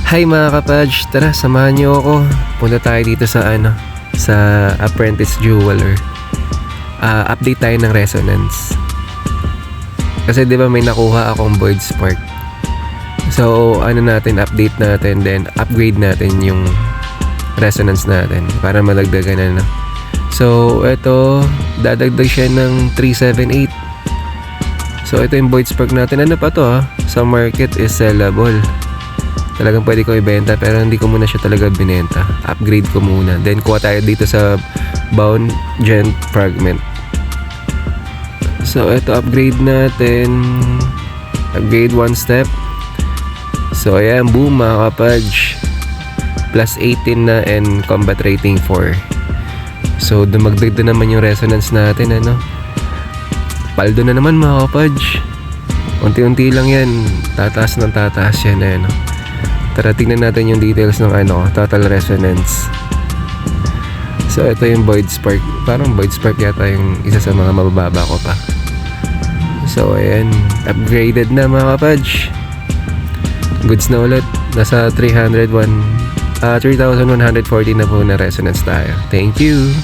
Hi mga kapage, tara samahan niyo ako. Punta tayo dito sa Apprentice Jeweler. Update tayo ng resonance. Kasi 'di ba may nakuha akong void spark. So update natin, then upgrade natin yung resonance natin para malagdagan So ito, dadagdag siya ng 378. So ito yung void spark natin. Ano pa to sa market is sellable. Talagang pwede ko ibenta pero hindi ko muna siya talaga binenta. Upgrade ko muna. Then kuha tayo dito sa bound gent fragment. So ito upgrade natin. Upgrade 1 step. So ayan, boom mga kapage. Plus 18 na and combat rating 4. So dumagdag na naman yung resonance natin Paldo na naman mga kapage. Unti-unti lang yan. Tataas ng tataas yan Tara, tingnan natin yung details ng total resonance. So, ito yung void spark. Parang void spark yata yung isa sa mga mabababa ko pa. So, ayan. Upgraded na mga kapage. Goods na ulit. Nasa 3,140 na po na resonance tayo. Thank you!